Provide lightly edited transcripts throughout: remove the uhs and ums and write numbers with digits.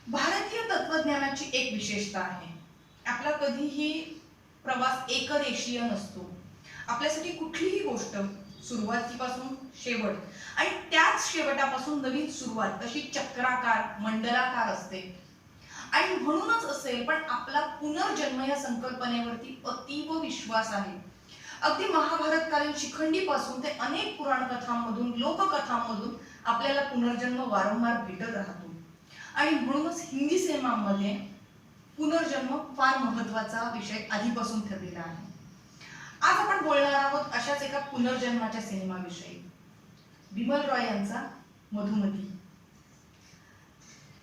भारतीय तत्वज्ञानाची एक विशेषता आहे. आपला कधीही प्रवास एकरेषीय नसतो. आपल्यासाठी कुठलीही गोष्ट सुरुवातीपासून शेवट आणि त्याच शेवटापासून नवीन सुरुवात अशी चक्राकार मंडलाकार असते. आणि म्हणूनच असेल पण आपला पुनर्जन्म या संकल्पनेवरती अतीव विश्वास आहे. अगदी महाभारतकालीन शिखंडीपासून ते अनेक पुराण कथांमधून लोककथांमधून आपल्याला पुनर्जन्म वारंवार भेटत राहतो. आणि म्हणूनच हिंदी सिनेमांमध्ये पुनर्जन्म फार महत्वाचा विषय आधीपासून ठरलेला आहे. आज आपण बोलणार आहोत अशाच एका पुनर्जन्माच्या सिनेमाविषयी, बिमल रॉय यांचा मधुमती.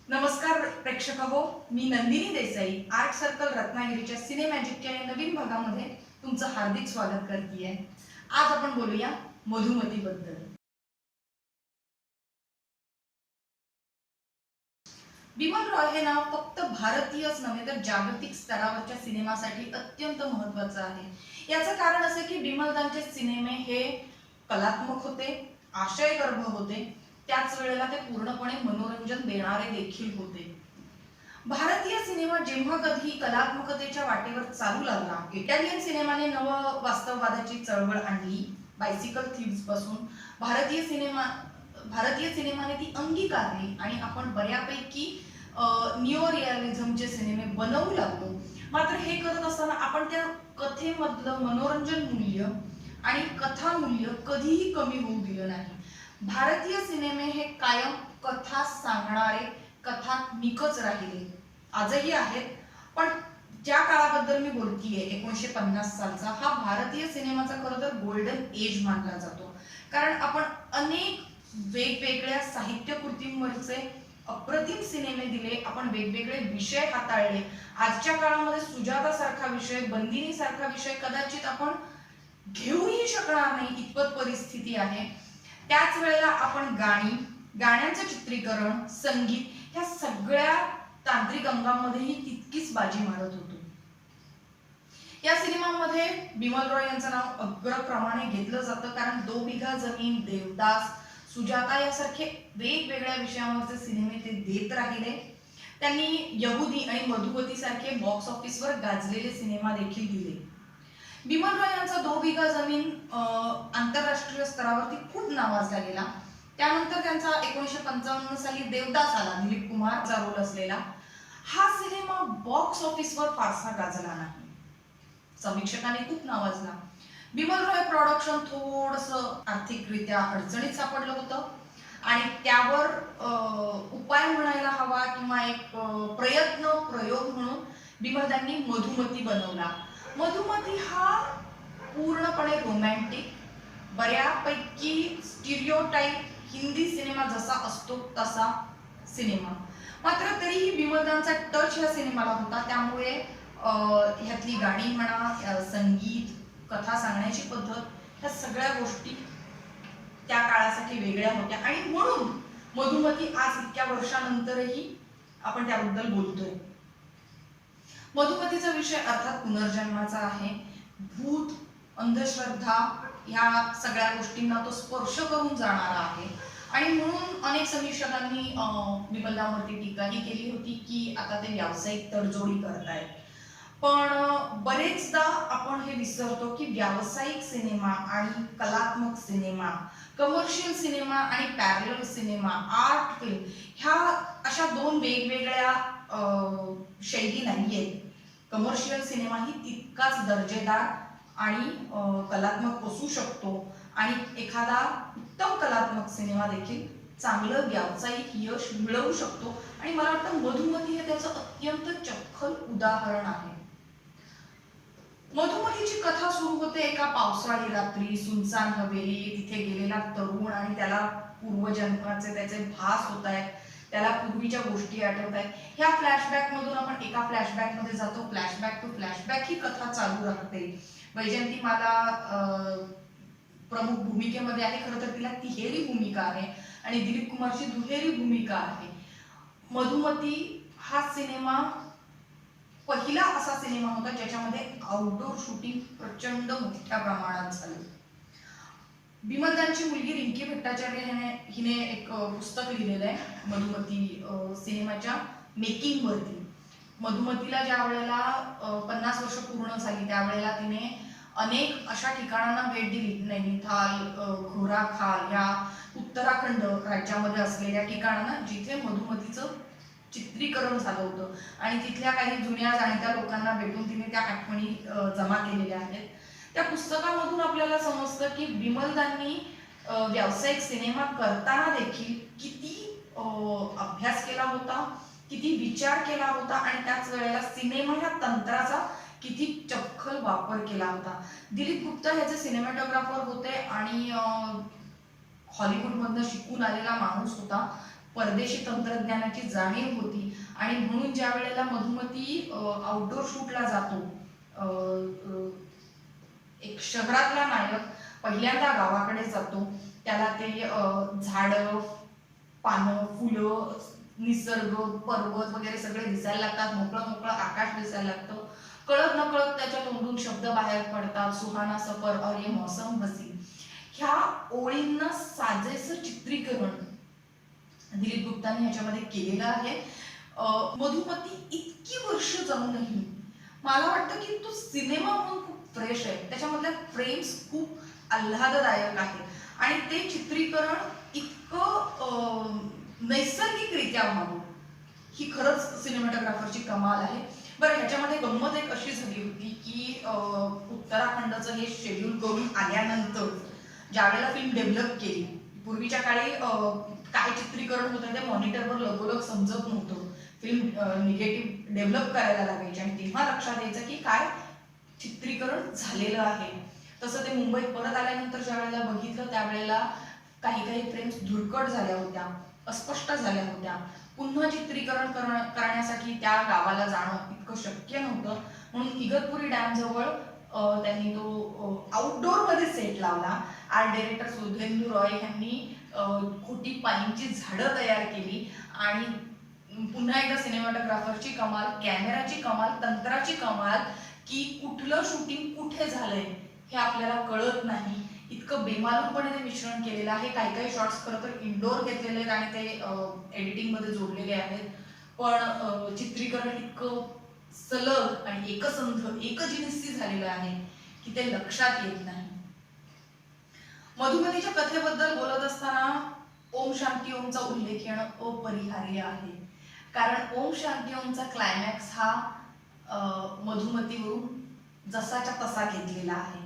नमस्कार प्रेक्षक हो, मी नंदिनी देसाई आर्ट सर्कल रत्नागिरीच्या सिनेमॅजिकच्या या नवीन भागामध्ये तुमचं हार्दिक स्वागत करते. आज आपण बोलूया मधुमती बद्दल. बिमल रॉय हे नाव फक्त भारतीयच नव्हे तर जागतिक स्तरावरच्या सिनेमासाठी अत्यंत महत्वाचं आहे. याचं कारण असं की बिमलदांचे सिनेमे हे कलात्मक होते, आशयगर्भ होते, त्याच वेळेला ते पूर्णपणे मनोरंजन देणारे देखील होते. भारतीय सिनेमा जेव्हा कधी कलात्मकतेच्या वाटेवर चालू लागला, इटालियन सिनेमाने नव वास्तववादाची चळवळ आणली. बायसिकल थीव्स पासून भारतीय सिनेमाने ती अंगीकारली आणि आपण बऱ्यापैकी निओ रिअलिझमचे सिनेमे बनवू लागलो. मात्र हे करत असताना आपण त्या कथेमधलं मनोरंजन मूल्य आणि कथा मूल्य कधीही कमी होऊ दिलं नाही. भारतीय सिनेमे हे कायम कथा सांगणारे कथानिकच राहिले, आजही आहेत. पण ज्या काळाबद्दल मी बोलतीये 1950 सालचा, हा भारतीय सिनेमाचा खरं तर गोल्डन एज मानला जातो. कारण आपण अनेक वेगवेगळ्या साहित्य कृतींवरचे अप्रतिम सिनेमे दिले, आपण वेगवेगळे विषय हाताळले. आजच्या काळामध्ये सुजाता सारखा विषय, बंदिनी सारखा विषय कदाचित आपण घेऊही शकणार नाही इतपत परिस्थिती आहे. त्याच वेळेला आपण गाण्यांचं चित्रीकरण, संगीत ह्या सगळ्या तांत्रिक अंगांमध्येही तितकीच बाजी मारत होतो. या सिनेमामध्ये बिमल रॉय यांचं नाव अग्रक्रमाने घेतलं जातं कारण 2 बिघा जमीन, देवदास, सुजाता यासारखे वेगवेगळ्या विषयांवरचे सिनेमे ते देत राहिले. त्यांनी यहुदी आणि मधुमती सारखे बॉक्स ऑफिसवर गाजलेले सिनेमा देखील दिले. बिमल रॉय यांचा 2 बिघा जमीन आंतरराष्ट्रीय स्तरावरती खूप नावाजला गेला. त्यानंतर त्यांचा 1955 साली देवदास आला, दिलीप कुमारचा रोल असलेला. हा सिनेमा बॉक्स ऑफिसवर फारसा गाजला नाही, समीक्षकांनी खूप नावाजला. बिमल रॉय प्रोडक्शन थोडंसं आर्थिकरित्या अडचणीत सापडलं होतं आणि त्यावर उपाय म्हणायला हवा किंवा एक प्रयोग म्हणून बिमलदांनी मधुमती बनवला. मधुमती हा पूर्णपणे रोमॅन्टिक, बऱ्यापैकी स्टिरियोटाईप हिंदी सिनेमा जसा असतो तसा सिनेमा. मात्र तरीही बिमलदांचा टच ह्या सिनेमाला होता. त्यामुळे ह्यातली गाणी म्हणा, संगीत, कथा सांगण्याची पद्धत, ह्या सगळ्या गोष्टी त्या काळासाठी वेगळ्या होत्या आणि म्हणून मधुमती आज इतक्या वर्षानंतरही आपण त्याबद्दल बोलतोय. मधुमतीचा विषय अर्थात पुनर्जन्माचा आहे. भूत, अंधश्रद्धा ह्या सगळ्या गोष्टींना तो स्पर्श करून जाणारा आहे आणि म्हणून अनेक समीक्षकांनी बिमलदांवरती टीकाही केली होती की आता ते व्यावसायिक तडजोडी करतायत. पण बरेचदा आपण हे विसरतो की व्यावसायिक सिनेमा आणि कलात्मक सिनेमा, कमर्शियल सिनेमा आणि पॅरलल सिनेमा, आर्ट फिल्म ह्या अशा 2 वेगवेगळ्या शैली नाहीयेत. कमर्शियल सिनेमा ही तितकाच दर्जेदार आणि कलात्मक असू शकतो आणि एखादा उत्तम कलात्मक सिनेमा देखील चांगलं व्यावसायिक यश मिळवू शकतो आणि मला वाटतं मधुमती हे त्याचं अत्यंत चपखल उदाहरण आहे. मधुमतीची कथा सुरू होते एका पावसाळी रात्री. सुनसान हवेली, तिथे गेलेला तरुण आणि त्याला पूर्वजन्माचे त्याचे भास होत आहेत, त्याला पूर्वीच्या गोष्टी आठवत आहेत. ह्या फ्लॅशबॅक मधून आपण एका फ्लॅशबॅक मध्ये जातो, फ्लॅशबॅक टू फ्लॅशबॅक ही कथा चालू राहते. वैजयंती माला प्रमुख भूमिकेमध्ये आहे, खरं तर तिला तिहेरी भूमिका आहे आणि दिलीप कुमारची दुहेरी भूमिका आहे. मधुमती हा सिनेमा पहिला असा सिनेमा होता ज्याच्यामध्ये आउटडोर शूटिंग प्रचंड मोठ्या प्रमाणात झालं. बिमलदांची मुलगी रिंकी भट्टाचार्य हिने एक पुस्तक लिहिलेलं आहे मधुमती सिनेमाच्या मेकिंग वरती. मधुमतीला ज्या वेळेला 50 वर्ष पूर्ण झाली त्यावेळेला तिने अनेक अशा ठिकाणांना भेट दिली. नैनिताल, घोराखाल या उत्तराखंड राज्यामध्ये असलेल्या ठिकाणांना जिथे मधुमतीचं चित्रीकरण झालं होतं आणि तिथल्या काही जुन्या जाणत्या लोकांना भेटून तिने त्या आठवणी जमा केलेल्या आहेत. त्या पुस्तकामधून आपल्याला समजतं की बिमलदांनी व्यावसायिक सिनेमा करताना देखील किती अभ्यास केला होता, किती विचार केला होता आणि त्याच वेळेला सिनेमा ह्या तंत्राचा किती चपखल वापर केला होता. दिलीप गुप्ता ह्याचे सिनेमॅटोग्राफर होते आणि हॉलिवूडमधनं शिकून आलेला माणूस होता. परदेशी तंत्रज्ञानाची जाणीव होती आणि म्हणून ज्या वेळेला मधुमती आउटडोर शूटला जातो, एक शहरातला नायक पहिल्यांदा गावाकडे जातो, त्याला ते झाडं, पानं, फुलं, निसर्ग, पर्वत वगैरे सगळे दिसायला लागतात, मोकळं मोकळं आकाश दिसायला लागतं. कळत न कळत त्याच्या तोंडून शब्द बाहेर पडतात, सुहाना सफर और ये मौसम हसी. ह्या ओळींना साजेसं चित्रीकरण दिलीप गुप्ताने ह्याच्यामध्ये केलेलं आहे. मधुमती इतकी वर्ष जाऊनही मला वाटतं की तो सिनेमा म्हणून खूप फ्रेश आहे. त्याच्यामधल्या फ्रेम्स खूप आल्हाददायक आहेत आणि ते चित्रीकरण इतकं नैसर्गिकरित्या व्हावं ही खरंच सिनेमॅटोग्राफरची कमाल आहे. बरं, ह्याच्यामध्ये गंमत एक अशी झाली होती की उत्तराखंडचं हे शेड्यूल करून आल्यानंतर ज्यावेळेला फिल्म डेव्हलप केली, पूर्वीच्या काळी काय चित्रीकरण होतं ते मॉनिटरवर लगोलग समजत नव्हतं. फिल्म निगेटिव्ह डेव्हलप करायला लागायची आणि तेव्हा लक्षात यायचं की काय चित्रीकरण झालेलं आहे. तसं ते मुंबईत परत आल्यानंतर ज्या वेळेला बघितलं त्यावेळेला काही काही फ्रेम्स धुरकट झाल्या होत्या, अस्पष्ट झाल्या होत्या. पुन्हा चित्रीकरण करण्यासाठी त्या गावाला जाणं इतकं शक्य नव्हतं. म्हणून इगतपुरी डॅम जवळ त्यांनी तो आउटडोर मध्ये सेट लावला. आर्ट डायरेक्टर सुधेंदू रॉय यांनी खोटी पाईंची झाडं तयार केली आणि पुन्हा एकदा सिनेमॅटोग्राफरची कमाल, कॅमेराची कमाल, तंत्राची कमाल की कुठलं शूटिंग कुठे झालंय हे आपल्याला कळत नाही. इतकं बेमालूमपणे ते मिश्रण केलेलं आहे. काही काही शॉट्स खरं तर इंडोर घेतलेले आहेत आणि ते एडिटिंग मध्ये जोडलेले आहेत, पण चित्रीकरण इतकं सलग आणि एकसंध एकजिनसी झालेलं आहे की ते लक्षात येत नाही. मधुमतीच्या कथेबद्दल बोलत असताना ओम शांती ओमचा उल्लेख येणं अपरिहार्य आहे, कारण ओम शांती ओमचा क्लायमॅक्स हा मधुमतीवरून जसाच्या तसा घेतलेला आहे.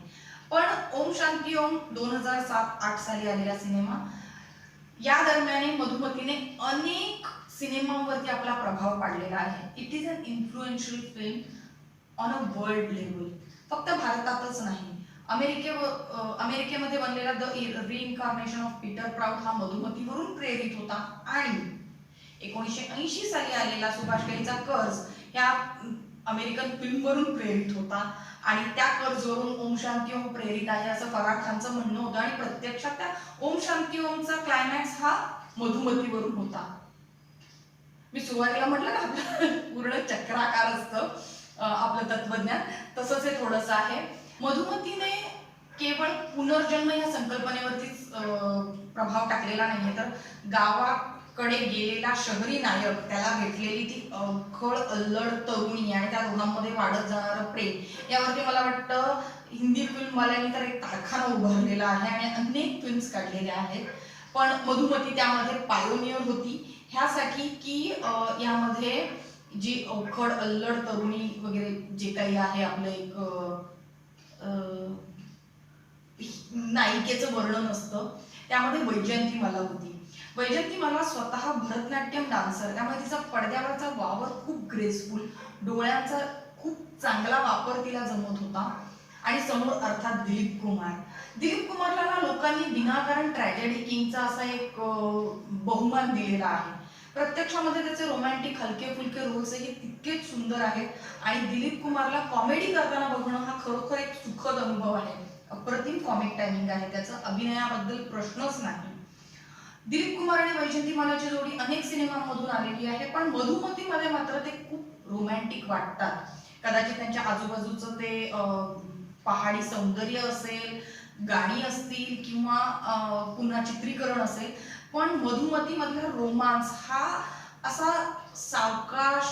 पण ओम शांती ओम 2007-8 साली आलेला सिनेमा, या दरम्यान मधुमतीने अनेक सिनेमांवरती आपला प्रभाव पाडलेला आहे. It is an influential film on a world level. फक्त भारतातच नाही, अमेरिकेमध्ये बनलेला the reincarnation of Peter Proud हा मधुमतीवरून प्रेरित होता आणि 1980 साली आलेला सुभाषघईचा कर्ज या अमेरिकन फिल्मवरून प्रेरित होता आणि त्या कर्जवरून ओम शांती ओम प्रेरित आहे असं फराह खानचं म्हणणं होतं आणि प्रत्यक्षात त्या ओम शांती ओमचा क्लायमॅक्स हा मधुमतीवरून होता. मी सुरुवातीला म्हटलं ना आपलं पूर्ण चक्राकार असतं आपलं तत्वज्ञान, तसंच हे थोडंसं आहे. मधुमतीने केवळ पुनर्जन्म या संकल्पनेवरतीच प्रभाव टाकलेला नाहीये, तर गावाकडे गेलेला शहरी नायक, त्याला भेटलेली ती खळ अल्लड तरुणी आणि त्या दोघांमध्ये वाढत जाणारं प्रेम, यावरती मला वाटतं हिंदी फिल्मवाल्यांनी तर एक कारखाना उभारलेला आहे आणि अनेक फिल्म्स काढलेल्या आहेत. पण मधुमती त्यामध्ये पायोनियर होती ह्यासाठी की यामध्ये जी अवखड अल्लड तरुणी वगैरे जे काही आहे आपलं एक नायिकेचं वर्णन असतं, त्यामध्ये वैजयंतीमाला होती. वैजयंतीमाला स्वतः भरतनाट्यम डान्सर, त्यामुळे तिचा पडद्यावरचा वावर खूप ग्रेसफुल, डोळ्यांचा खूप चांगला वापर तिला जमत होता. आणि समोर अर्थात दिलीप कुमारला ना लोकांनी विनाकारण ट्रॅजेडी किंगचा असा एक बहुमान दिलेला आहे. प्रत्यक्षामध्ये त्याचे रोमॅन्टिक हलके फुलके रोल्स हे तितकेच सुंदर आहेत आणि दिलीप कुमारला कॉमेडी करताना बघणं हा खरोखर एक सुखद अनुभव आहे. अप्रतिम कॉमिक टायमिंग आहे त्याचं, अभिनयाबद्दल प्रश्नच नाही. दिलीप कुमार आणि वैजयंतीमालाची जोडी अनेक सिनेमांमधून आलेली आहे, पण मधुमतीमध्ये मात्र ते खूप रोमॅन्टिक वाटतात. कदाचित त्यांच्या आजूबाजूचं ते पहाडी सौंदर्य असेल, गाणी असतील किंवा पुन्हा चित्रीकरण असेल, पण मधुमतीमधला रोमांस हा असा सावकाश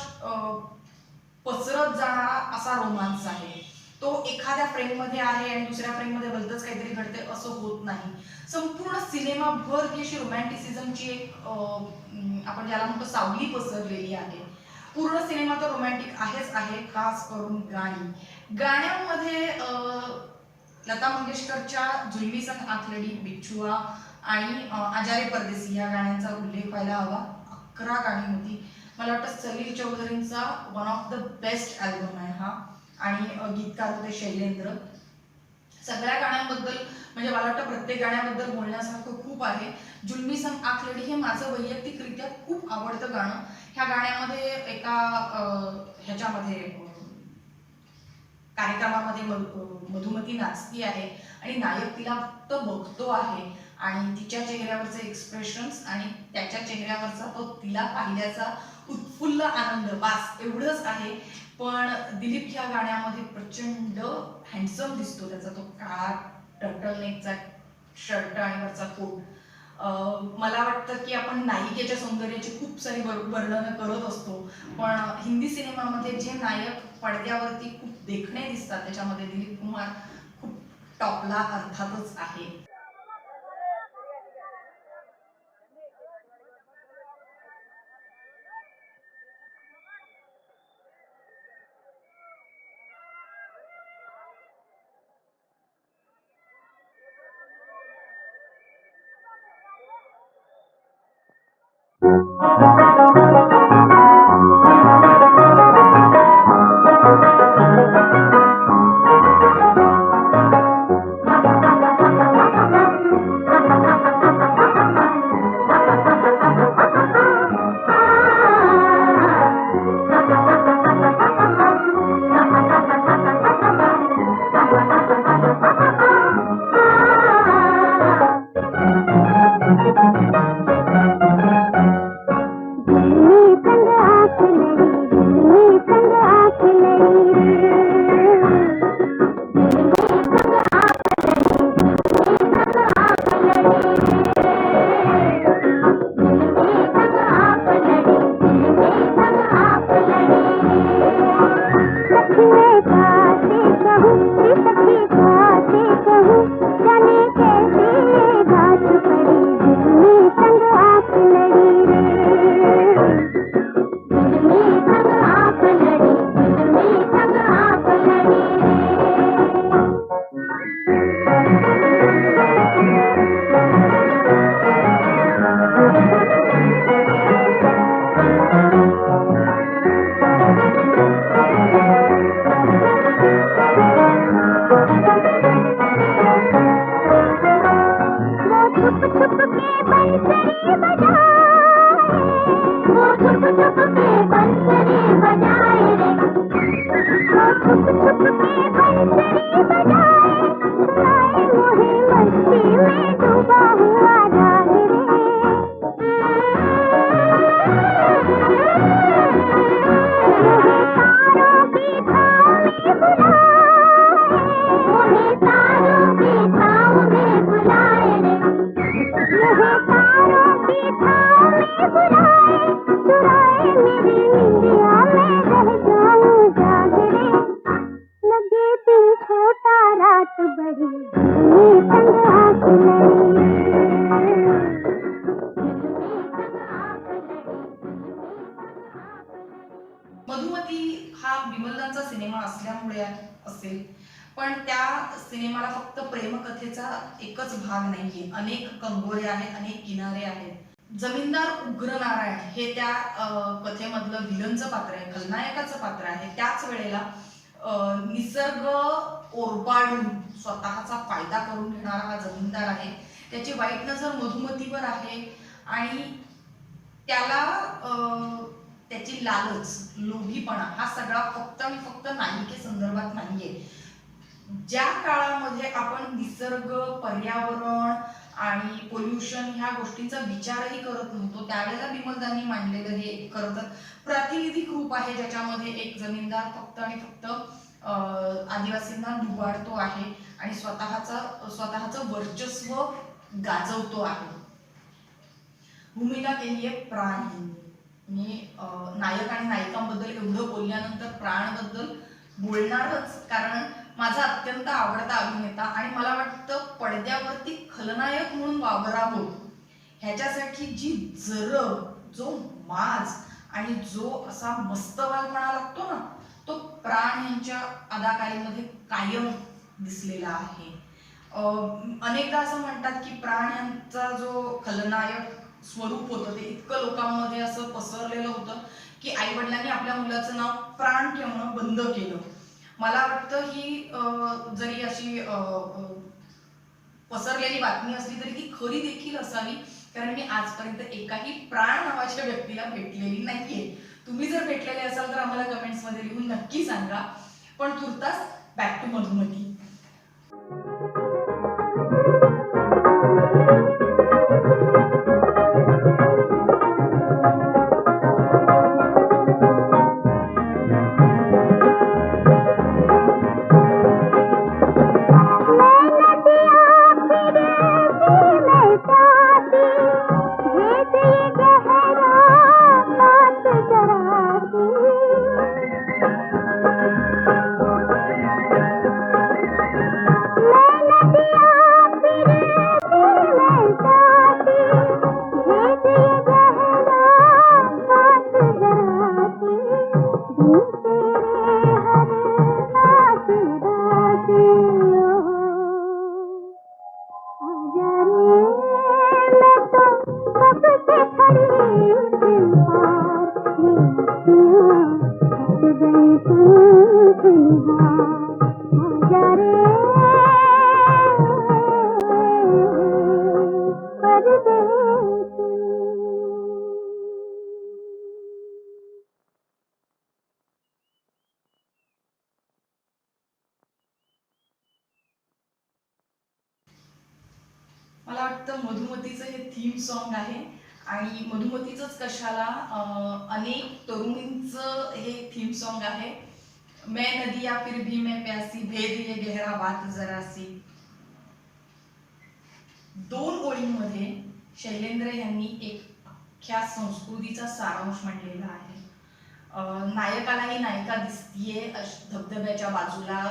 पसरत जाणारा असा रोमांस आहे. तो एखाद्या फ्रेममध्ये आहे आणि दुसऱ्या फ्रेममध्ये भलतंच काहीतरी घडते असं होत नाही. संपूर्ण सिनेमाभर ती अशी रोमॅन्टिसिझमची एक आपण ज्याला म्हणतो सावली पसरलेली आहे. पूर्ण सिनेमा तर रोमॅन्टिक आहेच आहे, खास करून गाण्यामध्ये लता मंगेशकरच्या जुलमी संग आखलेली बिच्छुआ आणि आजारे परदेसी या गाण्यांचा उल्लेख व्हायला हवा. 11 गाणी होती. मला वाटतं सलील चौधरींचा one of the best album आहे हा, आणि गीतकार होते शैलेंद्र. सगळ्या गाण्यांबद्दल म्हणजे मला वाटतं प्रत्येक गाण्याबद्दल बोलण्यासारखं खूप आहे. जुलमी संग आखलेडी हे माझं वैयक्तिकरित्या खूप आवडतं गाणं. ह्या गाण्यामध्ये एका ह्याच्यामध्ये कार्यक्रमामध्ये मधुमती नाचती आहे आणि नायक तिला फक्त बघतो आहे आणि तिच्या चेहऱ्यावरचे एक्सप्रेशन्स आणि त्याच्या चेहऱ्यावरचा तो तिला पाहिल्याचा उत्फुल्ल आनंद, बास एवढंच आहे. पण दिलीप ह्या गाण्यामध्ये प्रचंड हँडसम दिसतो. त्याचा तो काळा टर्टलनेकचा शर्ट आणि वरचा कोट. मला वाटतं की आपण नायिकेच्या सौंदर्याची खूप सारी वर्णनं करत असतो, पण हिंदी सिनेमामध्ये जे नायक पडद्यावरती खूप देखणे दिसतात त्याच्यामध्ये दिलीप कुमार खूप टॉपला अर्थातच आहे. मधुमती हा विमलदांचा सिनेमा असल्यामुळे असेल, पण त्या सिनेमाला फक्त प्रेमकथेचा एकच भाग नाहीये. अनेक कंगोरे आहेत, अनेक किनारे आहेत. जमीनदार उग्र नारायण हे त्या कथेमधलं विलनचं पात्र आहे, खलनायकाचं पात्र आहे. त्याच वेळेला निसर्ग ओरबाडून स्वतःचा फायदा करून घेणारा हा जमीनदार आहे. त्याची वाईट नजर मधुमतीवर आहे आणि त्याला त्याची लालच, लोभीपणा हा सगळा फक्त आणि फक्त नायिके संदर्भात नाहीये. ज्या काळामध्ये आपण निसर्ग, पर्यावरण आणि पोल्युशन ह्या गोष्टींचा विचारही करत नव्हतो, त्यावेळेला विमलदांनी मांडलेलं हे खरं तर प्रातिनिधिक रूप आहे, ज्याच्यामध्ये एक जमीनदार फक्त आणि फक्त आदिवासींना लुबाडतो आहे आणि स्वतःचं वर्चस्व गाजवतो आहे. भूमिका केली आहे प्राणहीन. मी नायक आणि नायिकांबद्दल एवढं बोलल्यानंतर प्राणबद्दल बोलणारच, कारण माझा अत्यंत आवडता अभिनेता आणि मला वाटतं पडद्यावरती खलनायक म्हणून वावरावं ह्याच्यासाठी जी जरब, जो माज आणि जो असा मस्तवालपणा लागतो ना, तो प्राण यांच्या अदाकारीमध्ये कायम दिसलेला आहे. अनेकदा असं म्हणतात की प्राण यांचा जो खलनायक स्वरूप होतं ते इतकं लोकांमध्ये असं पसरलेलं होतं की आई वडिलांनी आपल्या मुलाचं नाव प्राण ठेवणं बंद केलं. मला वाटतं ही जरी अशी पसरलेली बातमी असली तरी ती खरी देखील असावी, कारण मी आजपर्यंत एकाही प्राण नावाच्या व्यक्तीला भेटलेली नाहीये. तुम्ही जर भेटलेले असाल तर आम्हाला कमेंट्स मध्ये लिहून नक्की सांगा. पण तुर्तास बॅक टू मधुमती. मला वाटतं मधुमतीचं हे थीम सॉन्ग आहे आणि मधुमतीचंच कशाला अनेक तरुणींचं हे थीम सॉन्ग आहे. मैं नदिया फिर भी मैं प्यासी, भेद ये गहरा बात जरासी. दोन ओळींमध्ये शैलेंद्र यांनी एक अख्ख्या संस्कृतीचा सारांश मांडलेला आहे. नायकालाही नायिका दिसतीये धबधब्याच्या बाजूला,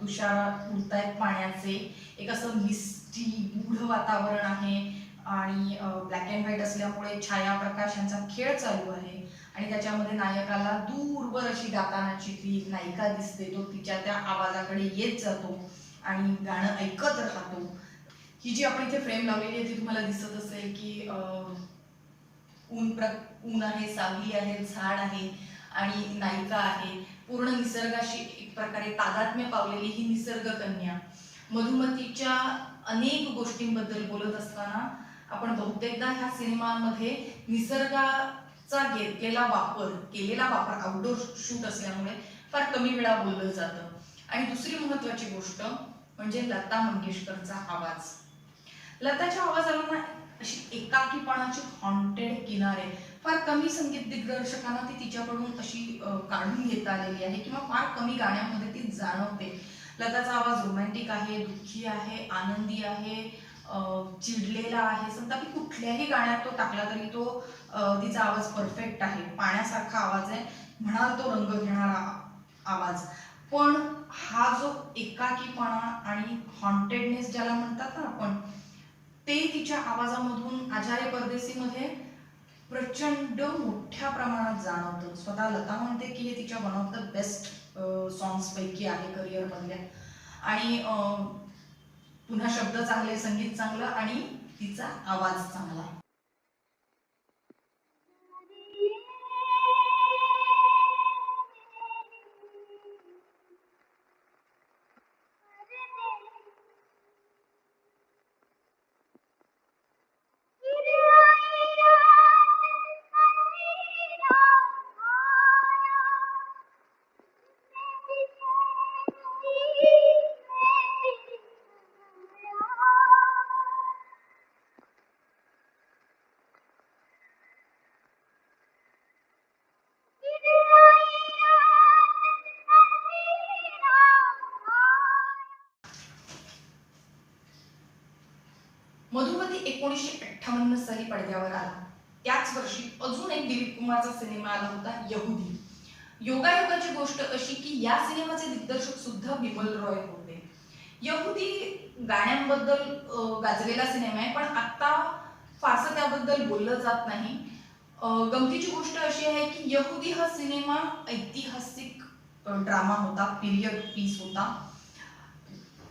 तुषार उडतायत पाण्याचे, एक असं मिस्टी गूढ वातावरण आहे आणि ब्लॅक अँड व्हाईट असल्यामुळे छाया प्रकाशांचा खेळ चालू आहे आणि त्याच्यामध्ये नायकाला दूरवर अशी गातानाची ती नायिका दिसते. तो तिच्या त्या आवाजाकडे येत जातो आणि गाणं ऐकत राहतो. ही जी आपण इथे फ्रेम लावलेली आहे ती तुम्हाला दिसत असेल की ऊन आहे, सावली आहे, झाड आहे आणि नायिका आहे. पूर्ण निसर्गाशी एक प्रकारे तादात्म्य पावलेली ही निसर्ग कन्या. मधुमतीच्या अनेक गोष्टींबद्दल बोलत असताना आपण बहुतेकदा ह्या सिनेमामध्ये निसर्गाचा केलेला वापर आउटडोर शूट असल्यामुळे फार कमी वेळा बोललं जातं. आणि दुसरी महत्वाची गोष्ट म्हणजे लता मंगेशकरचा आवाज. लताच्या आवाजाला ना अशी एकाकीपणाची हॉन्टेड किनारे फार कमी संगीत दिग्दर्शकांना ती तिच्याकडून अशी काढून घेता आलेली आहे किंवा फार कमी गाण्यामध्ये ती जाणवते. लताचा आवाज रोमॅन्टिक आहे, दुःखी आहे, आनंदी आहे, चिडलेला आहे. संतापी कुठल्याही गाण्यात तो टाकला तरी तो तिचा आवाज परफेक्ट आहे. पाण्यासारखा आवाज आहे, म्हणाल तो रंग घेणारा आवाज. पण हा जो एकाकीपणा आणि हॉन्टेडनेस ज्याला म्हणतात ना आपण, ते तिच्या आवाजामधून आचार्य परदेसीमध्ये प्रचंड मोठ्या प्रमाणात जाणवतं. स्वतः लता म्हणते की हे तिच्या one of the best songs पैकी आहे करिअर मधल्या. आणि पुन्हा शब्द चांगले, संगीत चांगलं आणि तिचा आवाज चांगला. मधुमती 1958 साली पडद्यावर आला. त्याच वर्षी अजून एक दिलीप कुमारचा सिनेमा आला होता यहुदी. योगायोगाची गोष्ट अशी की या सिनेमाचे दिग्दर्शक सुद्धा बिमल रॉय होते. यहुदी गाण्यांबद्दल गाजलेला सिनेमा आहे, पण आता फारसं त्याबद्दल बोललं जात नाही. गमतीची गोष्ट अशी आहे की यहुदी हा सिनेमा ऐतिहासिक ड्रामा होता, पिरियड पीस होता.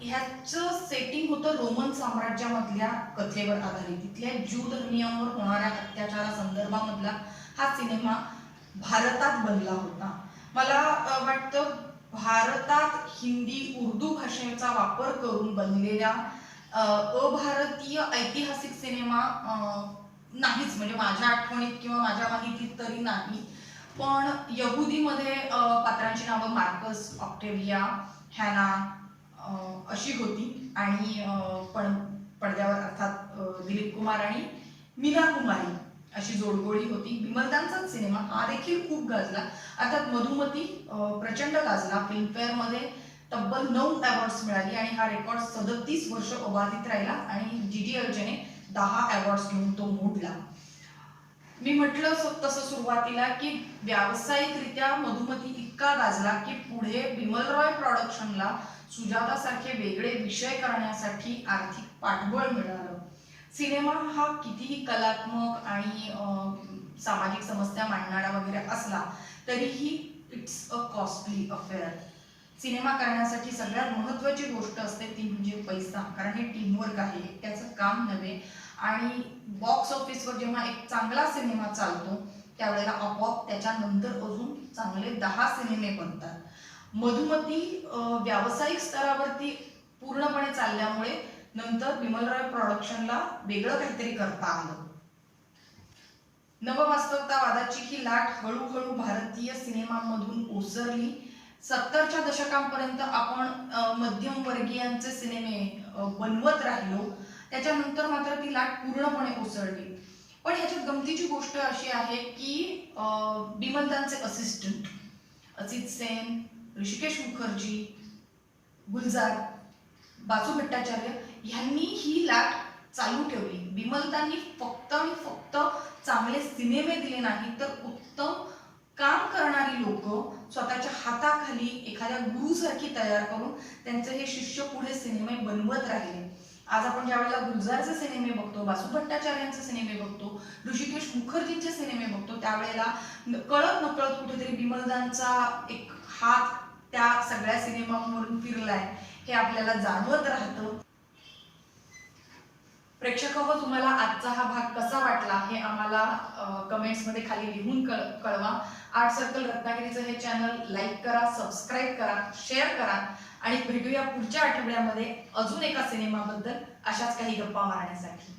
ह्याचं सेटिंग होतं रोमन साम्राज्यामधल्या कथेवर आधारित. तिथल्या ज्यू धर्मीयांवर होणाऱ्या अत्याचारासंदर्भामधला हा सिनेमा भारतात बनला होता. मला वाटतं भारतात हिंदी उर्दू भाषेचा वापर करून बनलेल्या अभारतीय ऐतिहासिक सिनेमा नाहीच, म्हणजे माझ्या आठवणीत किंवा माझ्या माहितीत तरी नाही. पण यहुदीमध्ये पात्रांची नावं मार्कस, ऑक्टेविया, हॅना अशी होती आणि पण पडद्यावर अर्थात दिलीप कुमार आणि मीना कुमारी अशी जोडगोळी होती. बिमलदांचाच सिनेमा हा देखील खूप गाजला. अर्थात मधुमती प्रचंड गाजला. फिल्मफेअरमध्ये तब्बल 9 अवॉर्ड्स मिळाली आणि हा रेकॉर्ड 37 वर्ष अबाधित राहिला आणि जीडी अल्जेने 10 अवॉर्ड्स घेऊन तो मोडला. मी म्हटलं तसं सुरुवातीला की व्यावसायिकरित्या मधुमती इतका गाजला की पुढे बिमल रॉय प्रोडक्शनला सुजाता सारखे वेगळे विषय करण्यासाठी आर्थिक पाठबळ मिळालं. सिनेमा हा कितीही कलात्मक आणि सामाजिक समस्या मांडणारा वगैरे असला तरीही it's a costly affair. Cinema करण्यासाठी सगळ्यात महत्त्वाची गोष्ट असते ती म्हणजे पैसा, कारण हे टीमवर्क आहे, त्याचं काम नव्हे. आणि बॉक्स ऑफिसवर जेव्हा एक चांगला सिनेमा चालतो त्यावेळेला आपोआप त्याच्यानंतर अजून चांगले 10 सिनेमे बनतात. मधुमती व्यावसायिक स्तरावरती पूर्णपणे चालल्यामुळे नंतर बिमल रॉय प्रोडक्शनला वेगळं काहीतरी करता आलं. नववास्तवतावादाची ही लाट हळूहळू भारतीय सिनेमांमधून ओसरली. 70च्या दशकांपर्यंत आपण मध्यमवर्गीयांचे सिनेमे बनवत राहिलो. त्याच्यानंतर मात्र ती लाट पूर्णपणे ओसरली. पण ह्याच्यात गमतीची गोष्ट अशी आहे की बिमलदांचे असिस्टंट अजित सेन, ऋषिकेश मुखर्जी, गुलजार, बासू भट्टाचार्य यांनी ही लाट चालू ठेवली. बिमलदांनी फक्त आणि फक्त चांगले सिनेमे दिले नाही तर उत्तम काम करणारी लोक स्वतःच्या हाताखाली एखाद्या गुरुसारखी तयार करून त्यांचे हे शिष्य पुढे सिनेमे बनवत राहिले. आज आपण ज्या वेळेला गुलजारचे सिनेमे बघतो, बासू भट्टाचार्यांचे सिनेमे बघतो, ऋषिकेश मुखर्जींचे सिनेमे बघतो, त्यावेळेला कळत नकळत कुठेतरी बिमलदांचा एक हात त्या सगळ्या सिनेमांवरून फिरलाय हे आपल्याला जाणवत राहतं. प्रेक्षक हो, तुम्हाला आजचा हा भाग कसा वाटला हे आम्हाला कमेंट्समध्ये खाली लिहून कळवा. आर्ट सर्कल रत्नागिरीचं हे चॅनल लाईक करा, सबस्क्राईब करा, शेअर करा आणि भेटूया पुढच्या आठवड्यामध्ये अजून एका सिनेमाबद्दल अशाच काही गप्पा मारण्यासाठी.